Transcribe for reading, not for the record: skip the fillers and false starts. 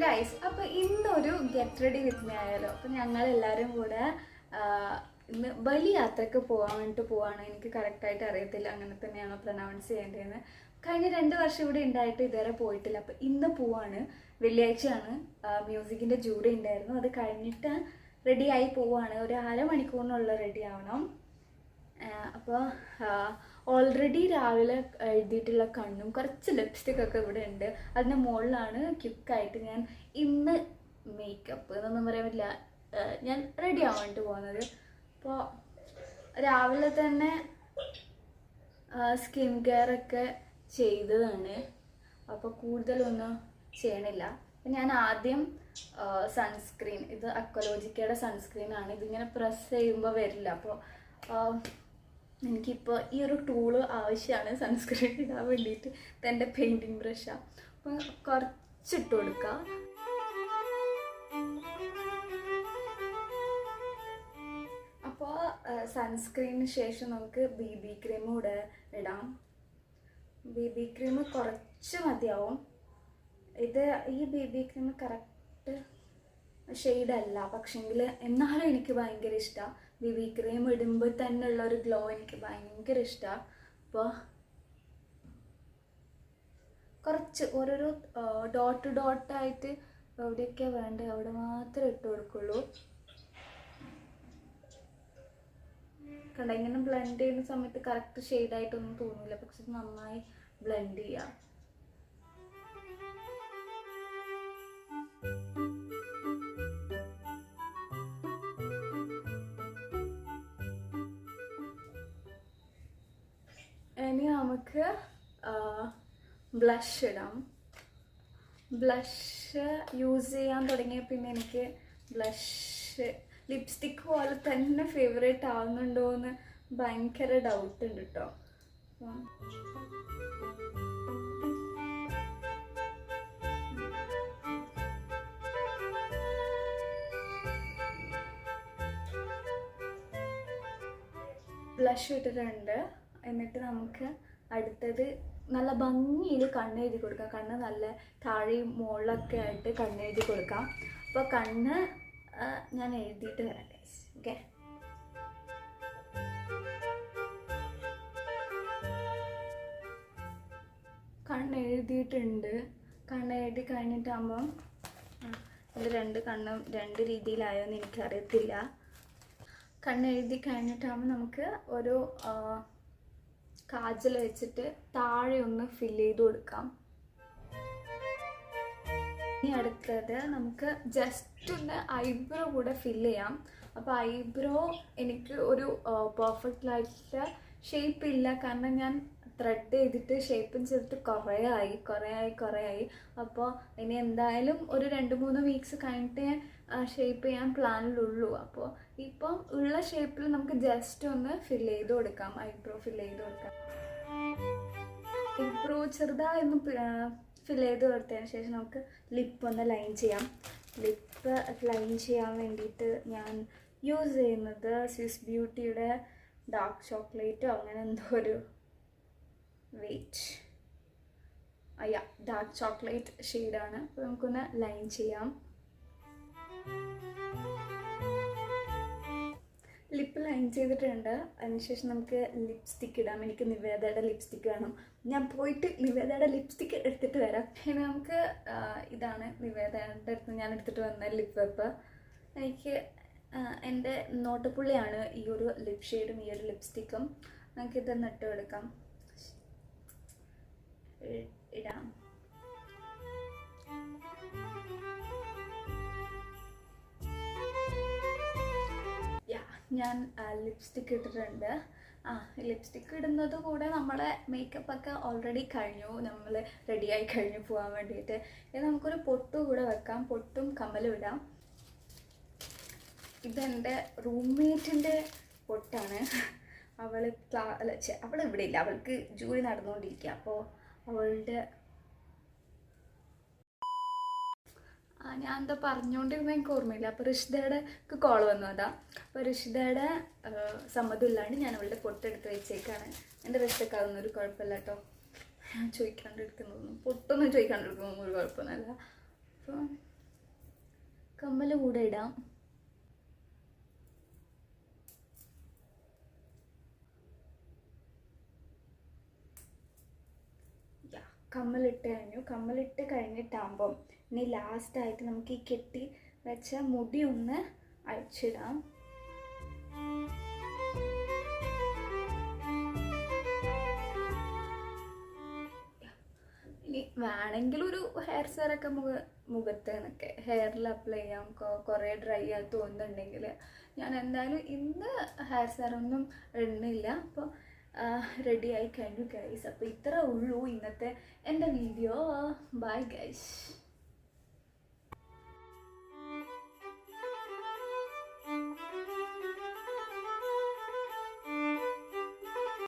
Guys, അപ്പോൾ ഇന്നൊരു get ready with me ആയാലോ. അപ്പോൾ ഞങ്ങളെല്ലാവരും കൂടെ ഇന്ന് ബലി യാത്രയ്ക്ക് പോകാൻ വേണ്ടിയിട്ട് പോവാണ്. എനിക്ക് കറക്റ്റായിട്ട് അറിയത്തില്ല അങ്ങനെ തന്നെയാണോ പ്രൊനൗൺസ് ചെയ്യേണ്ടതെന്ന്. കഴിഞ്ഞ 2 വർഷം ഇവിടെ ഉണ്ടായിട്ട് ഇതുവരെ പോയിട്ടില്ല. അപ്പോൾ ഇന്ന് പോവാണ്. വെള്ളിയാഴ്ചയാണ്. മ്യൂസിക്കിൻ്റെ ജൂറി ഉണ്ടായിരുന്നു. അത് കഴിഞ്ഞിട്ട് റെഡിയായി പോവാണ്. ഒരു 1/2 മണിക്കൂറിനുള്ള റെഡി ആവണം. അപ്പോൾ ഓൾറെഡി രാവിലെ എഴുതിയിട്ടുള്ള കണ്ണും കുറച്ച് ലിപ്സ്റ്റിക്കൊക്കെ ഇവിടെ ഉണ്ട്. അതിന് മുകളിലാണ് ക്യുക്കായിട്ട് ഞാൻ ഇന്ന് മേക്കപ്പ് എന്നൊന്നും പറയാൻ പറ്റില്ല, ഞാൻ റെഡി ആവാൻ വേണ്ടി പോകുന്നത്. അപ്പോൾ രാവിലെ തന്നെ സ്കിൻ കെയർ ഒക്കെ ചെയ്തതാണ്. അപ്പോൾ കൂടുതലൊന്നും ചെയ്യണില്ല. അപ്പം ഞാൻ ആദ്യം സൺസ്ക്രീൻ, ഇത് അക്വലോജിക്കയുടെ സൺസ്ക്രീനാണ്. ഇതിങ്ങനെ പ്രസ് ചെയ്യുമ്പോൾ വരില്ല. അപ്പോൾ എനിക്കിപ്പോൾ ഈ ഒരു ടൂള് ആവശ്യമാണ് സൺസ്ക്രീൻ ഇടാൻ വേണ്ടിയിട്ട്. ഇതെൻ്റെ പെയിൻറ്റിങ് ബ്രഷാണ്. അപ്പോൾ കുറച്ചിട്ട് കൊടുക്കുക. അപ്പോൾ സൺസ്ക്രീനിന് ശേഷം നമുക്ക് BB ക്രീം കൂടെ ഇടാം. BB ക്രീം കുറച്ച് മതിയാവും. ഈ BB ക്രീം കറക്റ്റ് ഷെയ്ഡല്ല, പക്ഷെങ്കിൽ എന്നാലും എനിക്ക് ഭയങ്കര ഇഷ്ടമാണ്. BB ക്രീം ഇടുമ്പോൾ തന്നെ ഉള്ളൊരു ഗ്ലോ എനിക്ക് ഭയങ്കര ഇഷ്ടമാണ്. അപ്പോൾ കുറച്ച് ഓരോരോ ഡോട്ടായിട്ട് എവിടെയൊക്കെയാണ് വേണ്ടത് അവിടെ മാത്രമേ ഇട്ട് കൊടുക്കുള്ളൂ. കണ്ട, ഇങ്ങനെ ബ്ലെൻഡ് ചെയ്യുന്ന സമയത്ത് കറക്റ്റ് ഷെയ്ഡായിട്ടൊന്നും തോന്നില്ല, പക്ഷെ നന്നായി ബ്ലെൻഡ് ചെയ്യാം. ഇനി നമുക്ക് ബ്ലഷ് ഇടാം. ബ്ലഷ് യൂസ് ചെയ്യാൻ തുടങ്ങിയ പിന്നെ എനിക്ക് ബ്ലഷ് ലിപ്സ്റ്റിക്ക് പോലെ തന്നെ ഫേവറേറ്റ് ആവുന്നുണ്ടോ എന്ന് ഭയങ്കര ഡൗട്ട് ഉണ്ട് കേട്ടോ. ബ്ലഷ് ഇട്ടിട്ടുണ്ട്. എന്നിട്ട് നമുക്ക് അടുത്തത് നല്ല ഭംഗിയിൽ കണ്ണെഴുതി കൊടുക്കാം. കണ്ണ് നല്ല താഴെയും മുകളിലൊക്കെ ആയിട്ട് കണ്ണെഴുതി കൊടുക്കാം. അപ്പോൾ കണ്ണ് ഞാൻ എഴുതിയിട്ട് വരാം ഗൈസ്. ഓക്കെ, കണ്ണെഴുതിയിട്ടുണ്ട്. കണ്ണെഴുതി കഴിഞ്ഞിട്ടാകുമ്പം ഇത് 2 കണ്ണും 2 രീതിയിലായോ എന്ന് എനിക്കറിയത്തില്ല. കണ്ണെഴുതി കഴിഞ്ഞിട്ടാകുമ്പോൾ നമുക്ക് ഒരു കാജൽ വെച്ചിട്ട് താഴെ ഒന്ന് ഫില്ല് ചെയ്ത് കൊടുക്കാം. ഇനി അടുത്തത് നമുക്ക് ജസ്റ്റ് ഒന്ന് ഐബ്രോ കൂടെ ഫില്ല് ചെയ്യാം. അപ്പോൾ ഐബ്രോ എനിക്ക് ഒരു പെർഫെക്റ്റ് ആയിട്ടുള്ള ഷേപ്പ് ഇല്ല, കാരണം ഞാൻ ത്രെഡ് ചെയ്തിട്ട് ഷേപ്പും ചെയ്തിട്ട് കുറേ ആയി. അപ്പോൾ ഇനി എന്തായാലും ഒരു 2-3 വീക്സ് കഴിഞ്ഞിട്ട് ഷേപ്പ് ചെയ്യാൻ പ്ലാനിലുള്ളൂ. അപ്പോൾ ഇപ്പം ഉള്ള ഷേപ്പിൽ നമുക്ക് ജസ്റ്റ് ഒന്ന് ഫില്ല് ചെയ്ത് കൊടുക്കാം. ഐബ്രോ ഫില്ല് ചെയ്ത് കൊടുക്കാം. ഐബ്രോ ചെറുതായൊന്ന് ഫില്ല് ചെയ്ത് കൊടുത്തതിന് ശേഷം നമുക്ക് ലിപ്പ് ഒന്ന് ലൈൻ ചെയ്യാം. ലിപ്പ് ലൈൻ ചെയ്യാൻ വേണ്ടിയിട്ട് ഞാൻ യൂസ് ചെയ്യുന്നത് സ്വിസ് ബ്യൂട്ടിയുടെ ഡാർക്ക് ചോക്ലേറ്റോ അങ്ങനെ എന്തോ ഒരു ഡാർക്ക് ചോക്ലേറ്റ് ഷെയ്ഡാണ്. അപ്പോൾ നമുക്കൊന്ന് ലൈൻ ചെയ്യാം. ലിപ്പ് ലൈൻ ചെയ്തിട്ടുണ്ട്. അതിനുശേഷം നമുക്ക് ലിപ്സ്റ്റിക്ക് ഇടാം. എനിക്ക് നിവേദയുടെ ലിപ്സ്റ്റിക്ക് വേണം. ഞാൻ പോയിട്ട് നിവേദയുടെ ലിപ്സ്റ്റിക്ക് എടുത്തിട്ട് വരാം. പിന്നെ നമുക്ക് ഇതാണ് നിവേദയുടെ അടുത്ത് ഞാൻ എടുത്തിട്ട് വന്ന ലിപ്പ് വെപ്പ്. എനിക്ക് എൻ്റെ നോട്ടപ്പുള്ളിയാണ് ഈ ഒരു ലിപ് ഷെയ്ഡും ഈ ഒരു ലിപ്സ്റ്റിക്കും. നമുക്കിതൊന്ന് ഇട്ട് കൊടുക്കാം. ഇടാം. ഞാൻ ലിപ്സ്റ്റിക്ക് ഇട്ടിട്ടുണ്ട്. ലിപ്സ്റ്റിക്ക് ഇടുന്നത് കൂടെ നമ്മളെ മേക്കപ്പൊക്കെ ഓൾറെഡി കഴിഞ്ഞു. നമ്മൾ റെഡിയായി കഴിഞ്ഞു പോകാൻ വേണ്ടിയിട്ട്. ഇനി നമുക്കൊരു പൊട്ട് കൂടെ വെക്കാം. പൊട്ടും കമ്മലും ഇടാം. ഇതെൻ്റെ റൂംമേറ്റിൻ്റെ പൊട്ടാണ്. അവൾ ഇവിടെ ഇല്ല, അവൾക്ക് ജോലി നടന്നുകൊണ്ടിരിക്കുക. അപ്പോൾ അവളുടെ ഞാൻ എന്താ പറഞ്ഞുകൊണ്ടിരുന്നത് എനിക്ക് ഓർമ്മയില്ല. അപ്പോൾ ഋഷിതയുടെ കോൾ വന്നതാ. അപ്പോൾ ഋഷിതയുടെ സമ്മതമില്ലാണ്ട് ഞാൻ അവളുടെ പൊട്ടെടുത്ത് വെച്ചേക്കാണ്. എൻ്റെ ഋഷിതക്ക് അതൊന്നും ഒരു കുഴപ്പമില്ല കേട്ടോ. ഞാൻ ചോദിക്കാണ്ടിരിക്കുന്നതൊന്നും പൊട്ടൊന്നും ചോദിക്കാണ്ടിരിക്കുന്നതൊന്നും ഒരു കുഴപ്പമൊന്നുമല്ല. അപ്പോൾ കമ്മൽ കൂടെ ഇടാം. കമ്മലിട്ട് കഴിഞ്ഞു. കമ്മലിട്ട് കഴിഞ്ഞിട്ടാകുമ്പം ഇനി ലാസ്റ്റായിട്ട് നമുക്ക് ഈ കെട്ടി വെച്ച മുടി ഒന്ന് അഴിച്ചിടാം. ഇനി വേണമെങ്കിൽ ഒരു ഹെയർ സെറൊക്കെ മുഖത്ത് നിന്നൊക്കെ ഹെയറിൽ അപ്ലൈ ചെയ്യാം. കുറേ ഡ്രൈ ആയി തോന്നുന്നുണ്ടെങ്കിൽ. ഞാൻ എന്തായാലും ഇന്ന് ഹെയർ സെറൊന്നും ഇടുന്നില്ല. അപ്പോൾ റെഡി ആയി കഴിഞ്ഞു ഗൈസ്. അപ്പോൾ ഇത്ര ഉള്ളൂ ഇന്നത്തെ എൻ്റെ വീഡിയോ. Bye guys.